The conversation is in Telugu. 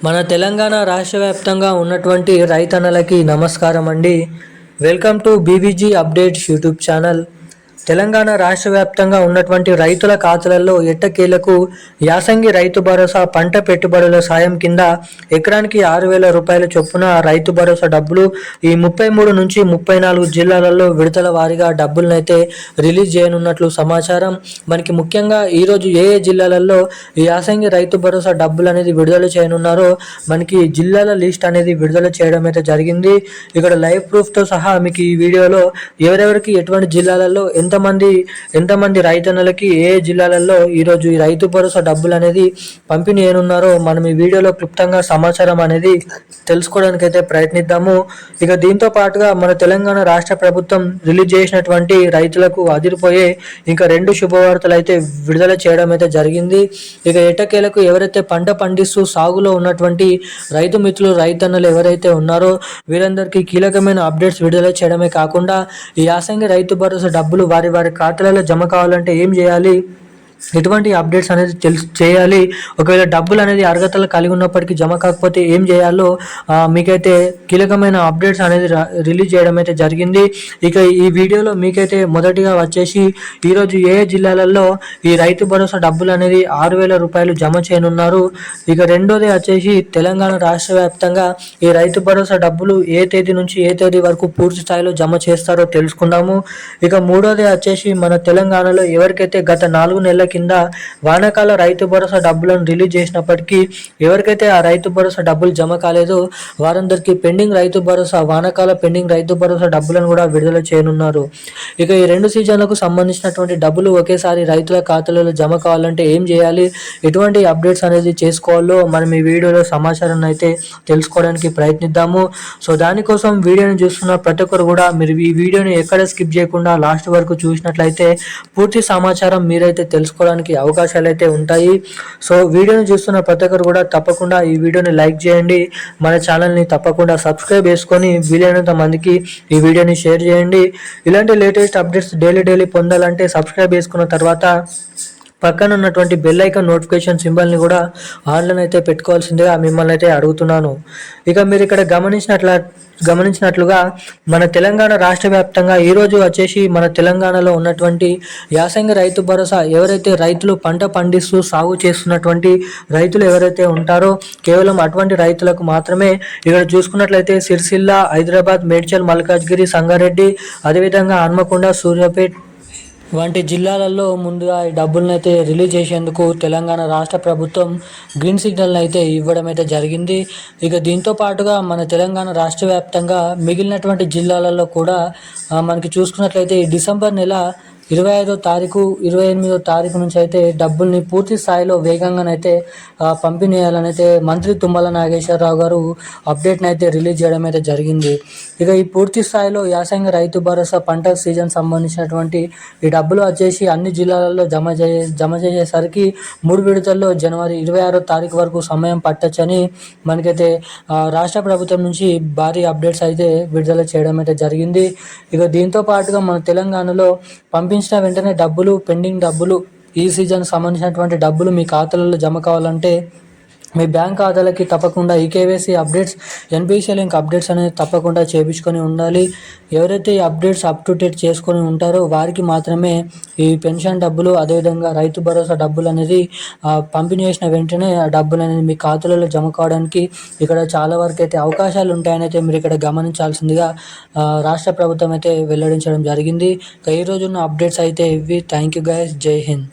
మన తెలంగాణ రాష్ట్ర వ్యాప్తంగా ఉన్నటువంటి రైతన్నలకి నమస్కారం అండి. Welcome to BVG updates YouTube channel. Telangana రాష్ట్ర వ్యాప్తంగా ఉన్నటువంటి రైతుల ఖాతాలలో ఎట్టకేలకు యాసంగి రైతు భరోసా పంట పెట్టుబడుల సాయం కింద ఎకరానికి 6,000 రూపాయల చొప్పున రైతు భరోసా డబ్బులు ఈ 33 నుంచి 34 జిల్లాలలో విడతల వారీగా డబ్బులనైతే రిలీజ్ చేయనున్నట్లు సమాచారం. మనకి ముఖ్యంగా ఈరోజు ఏ జిల్లాలలో ఈ యాసంగి రైతు భరోసా డబ్బులు అనేది విడుదల చేయనున్నారో మనకి జిల్లాల లిస్ట్ అనేది విడుదల చేయడం అయితే జరిగింది. ఇక్కడ లైవ్ ప్రూఫ్తో సహా మీకు ఈ వీడియోలో ఎవరెవరికి ఎటువంటి జిల్లాలలో ఎంతమంది రైతన్నలకి ఏ జిల్లాలలో ఈరోజు ఈ రైతు భరోసా డబ్బులు అనేది పంపిణీ చేయనున్నారో మనం ఈ వీడియోలో క్లుప్తంగా సమాచారం అనేది తెలుసుకోవడానికి అయితే ప్రయత్నిద్దాము. ఇక దీంతో పాటుగా మన తెలంగాణ రాష్ట్ర ప్రభుత్వం రిలీజ్ చేసినటువంటి రైతులకు అదిరిపోయే ఇంకా 2 శుభవార్తలు అయితే విడుదల చేయడం అయితే జరిగింది. ఇక ఎట్టకేలకు ఎవరైతే పంట పండిస్తూ సాగులో ఉన్నటువంటి రైతు మిత్రులు రైతన్నలు ఎవరైతే ఉన్నారో వీరందరికీ కీలకమైన అప్డేట్స్ విడుదల చేయడమే కాకుండా ఈ యాసంగి రైతు భరోసా డబ్బులు వారి ఖాతాలలో జమ కావాలంటే ఏం చేయాలి, ఎటువంటి అప్డేట్స్ అనేది చేయాలి, ఒకవేళ డబ్బులు అనేది అర్హతలు కలిగి ఉన్నప్పటికీ జమ కాకపోతే ఏం చేయాలో మీకైతే కీలకమైన అప్డేట్స్ అనేది రిలీజ్ చేయడం అయితే జరిగింది. ఇక ఈ వీడియోలో మీకైతే మొదటిగా వచ్చేసి ఈరోజు ఏ జిల్లాలలో ఈ రైతు భరోసా డబ్బులు అనేది 6,000 రూపాయలు జమ చేయనున్నారు. ఇక రెండోది వచ్చేసి తెలంగాణ రాష్ట్ర వ్యాప్తంగా ఈ రైతు భరోసా డబ్బులు ఏ తేదీ నుంచి ఏ తేదీ వరకు పూర్తి స్థాయిలో జమ చేస్తారో తెలుసుకుందాము. ఇక మూడోది వచ్చేసి మన తెలంగాణలో ఎవరికైతే గత 4 నెలల కింద వానాకాల రైతు భరోసా డబ్బులను రిలీజ్ చేసినప్పటికీ ఎవరికైతే ఆ రైతు భరోసా డబ్బులు జమ కాలేదో వారందరికీ వానాకాల పెండింగ్ రైతు భరోసా డబ్బులను కూడా విడుదల చేయనున్నారు. ఇక ఈ 2 సీజన్లకు సంబంధించినటువంటి డబ్బులు ఒకేసారి రైతుల ఖాతాలలో జమ కావాలంటే ఏం చేయాలి, ఎటువంటి అప్డేట్స్ అనేది చేసుకోవాలో మనం ఈ వీడియోలో సమాచారాన్ని అయితే తెలుసుకోవడానికి ప్రయత్నిద్దాము. సో దానికోసం వీడియోని చూస్తున్న ప్రతి ఒక్కరు కూడా మీరు ఈ వీడియోని ఎక్కడ స్కిప్ చేయకుండా లాస్ట్ వరకు చూసినట్లయితే పూర్తి సమాచారం మీరైతే తెలుసుకోవడానికి అవకాశాలు అయితే ఉంటాయి. సో వీడియోని చూస్తున్న ప్రతి ఒక్కరు కూడా తప్పకుండా ఈ వీడియోని లైక్ చేయండి, మన ఛానల్ని తప్పకుండా సబ్స్క్రైబ్ చేసుకొని వీలైనంత మందికి ఈ వీడియోని షేర్ చేయండి. ఇలాంటి లేటెస్ట్ అప్డేట్స్ డైలీ పొందాలంటే సబ్స్క్రైబ్ చేసుకున్న తర్వాత పక్కన ఉన్నటువంటి బెల్ ఐకాన్ నోటిఫికేషన్ సింబల్ని కూడా ఆన్లైన్ అయితే పెట్టుకోవాల్సిందిగా మిమ్మల్ని అయితే అడుగుతున్నాను. ఇక మీరు ఇక్కడ గమనించినట్లుగా మన తెలంగాణ రాష్ట్ర వ్యాప్తంగా ఈరోజు వచ్చేసి మన తెలంగాణలో ఉన్నటువంటి యాసంగి రైతు భరోసా ఎవరైతే రైతులు పంట పండిస్తూ సాగు చేస్తున్నటువంటి రైతులు ఎవరైతే ఉంటారో కేవలం అటువంటి రైతులకు మాత్రమే ఇక్కడ చూసుకున్నట్లయితే సిరిసిల్ల, హైదరాబాద్, మేడ్చల్, మల్కాజ్గిరి, సంగారెడ్డి, అదేవిధంగా హన్మకొండ, సూర్యాపేట వంటి జిల్లాలలో ముందుగా ఈ డబ్బులను అయితే రిలీజ్ చేసేందుకు తెలంగాణ రాష్ట్ర ప్రభుత్వం గ్రీన్ సిగ్నల్ అయితే ఇవ్వడం అయితే జరిగింది. ఇక దీంతో పాటుగా మన తెలంగాణ రాష్ట్ర వ్యాప్తంగా మిగిలినటువంటి జిల్లాలలో కూడా మనకి చూసుకున్నట్లయితే ఈ డిసెంబర్ నెల 25వ తారీఖు 28వ తారీఖు నుంచి అయితే డబ్బుల్ని పూర్తి స్థాయిలో వేగంగానైతే పంపిణీ చేయాలని అయితే మంత్రి తుమ్మల నాగేశ్వరరావు గారు అప్డేట్ని అయితే రిలీజ్ చేయడం అయితే జరిగింది. ఇక ఈ పూర్తి స్థాయిలో యాసంగి రైతు భరోసా పంట సీజన్ సంబంధించినటువంటి ఈ డబ్బులు వచ్చేసి అన్ని జిల్లాలలో జమ చేసేసరికి 3 విడతల్లో జనవరి 26వ తారీఖు వరకు సమయం పట్టొచ్చని మనకైతే రాష్ట్ర ప్రభుత్వం నుంచి భారీ అప్డేట్స్ అయితే విడుదల చేయడం అయితే జరిగింది. ఇక దీంతో పాటుగా మన తెలంగాణలో పంపించిన వెంటనే పెండింగ్ డబ్బులు ఈ సీజన్ సంబంధించినటువంటి డబ్బులు మీ ఖాతాలలో జమ కావాలంటే మీ బ్యాంక్ ఖాతాలకి తప్పకుండా eKYC updates, NPCI link updates అనేది తప్పకుండా చేయించుకొని ఉండాలి. ఎవరైతే ఈ అప్డేట్స్ అప్ టు డేట్ చేసుకొని ఉంటారో వారికి మాత్రమే ఈ పెన్షన్ డబ్బులు అదేవిధంగా రైతు భరోసా డబ్బులు అనేది పంపిణీ చేసిన వెంటనే ఆ డబ్బులు అనేది మీ ఖాతాలలో జమ కావడానికి ఇక్కడ చాలా వరకు అయితే అవకాశాలు ఉంటాయని అయితే మీరు ఇక్కడ గమనించాల్సిందిగా రాష్ట్ర ప్రభుత్వం అయితే వెల్లడించడం జరిగింది. ఈ రోజున్న అప్డేట్స్ అయితే ఇవి. Thank you guys. జై హింద్.